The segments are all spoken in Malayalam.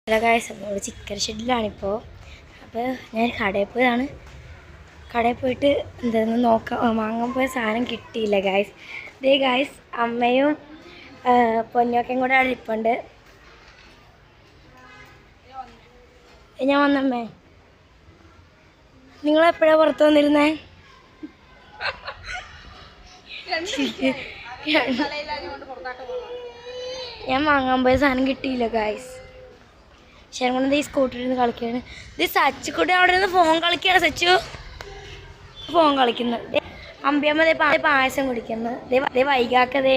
ഹലോ ഗായ്സ്, നമ്മൾ ചിക്കൻ ഷെഡിലാണിപ്പോൾ. അപ്പോൾ ഞാൻ കടയിൽ പോയിട്ട് എന്തായിരുന്നു വാങ്ങാൻ പോയ സാധനം കിട്ടിയില്ല ഗായ്സ്. ഇതേ ഗായ്സ്, അമ്മയും പൊന്നൊക്കെയും കൂടെ അവിടെ ഇരിപ്പുണ്ട്. ഞാൻ വന്നമ്മേ, നിങ്ങളെപ്പോഴാണ് പുറത്ത് വന്നിരുന്നേ? ഞാൻ വാങ്ങാൻ പോയ സാധനം കിട്ടിയില്ല ഗായ്സ്. ശരംകൊണ്ട് ഈ സ്കൂട്ടറിൽ നിന്ന് കളിക്കുകയാണ്. ഇത് സച്ചുകൂടെ അവിടെ നിന്ന് ഫോൺ കളിക്കുകയാണ്. സച്ചു ഫോൺ കളിക്കുന്നത്. അമ്പിയമ്മ പായസം കുടിക്കുന്നത്. ദേ വൈകാക്കതേ.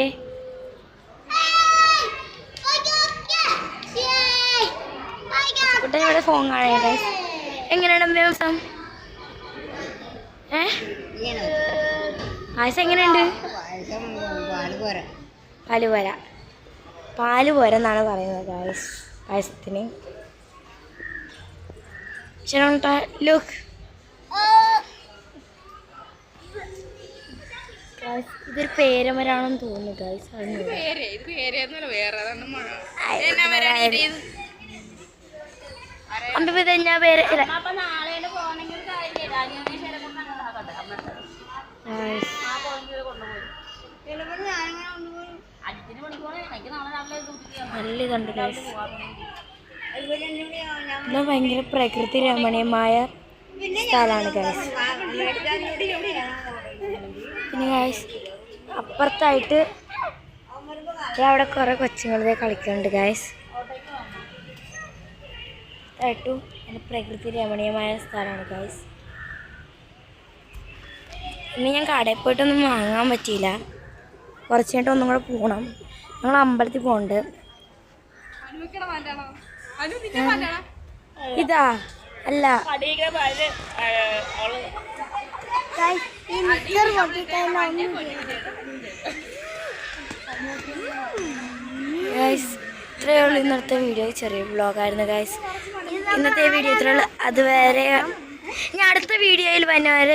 കുട്ടൻ ഇവിടെ ഫോൺ കാണാൻ. എങ്ങനെയാണ് അമ്പിയമ്മ? പായസം എങ്ങനെയുണ്ട്? പാല് പോരെന്നാണ് പറയുന്നത് ഗായ്സ് പായസത്തിന്. ലുക്ക്, ഇതൊരു പേരമരാണെന്ന് തോന്നുന്നു ഗായ്സ്. അമ്പ ഞാൻ പേര് നല്ല ഇതുണ്ട് ഗായ്സ്. ഇത് ഭയങ്കര പ്രകൃതി രമണീയമായ സ്ഥലമാണ് ഗായ്സ്. പിന്നെ ഗായ്സ്, അപ്പുറത്തായിട്ട് അവിടെ കുറേ കൊച്ചുങ്ങളിതേ കളിക്കുന്നുണ്ട് ഗായ്സ്. ആയിട്ടും നല്ല പ്രകൃതി രമണീയമായ സ്ഥലമാണ് ഗായ്സ്. ഇനി ഞാൻ കടയിൽ പോയിട്ടൊന്നും വാങ്ങാൻ പറ്റിയില്ല. കുറച്ച് കഴിഞ്ഞിട്ട് ഒന്നും കൂടെ പോകണം. ഞങ്ങൾ അമ്പലത്തിൽ പോകുന്നുണ്ട്. ഇതാ അല്ല, ഗായ്സ് ഇത്രയേ ഉള്ളൂ ഇന്നത്തെ വീഡിയോ. ചെറിയ വ്ളോഗായിരുന്നു ഗായ്സ്. ഇന്നത്തെ വീഡിയോ ഇത്രയേ ഉള്ളൂ. അതുവരെ ഞാൻ അടുത്ത വീഡിയോയിൽ വരുന്നവരെ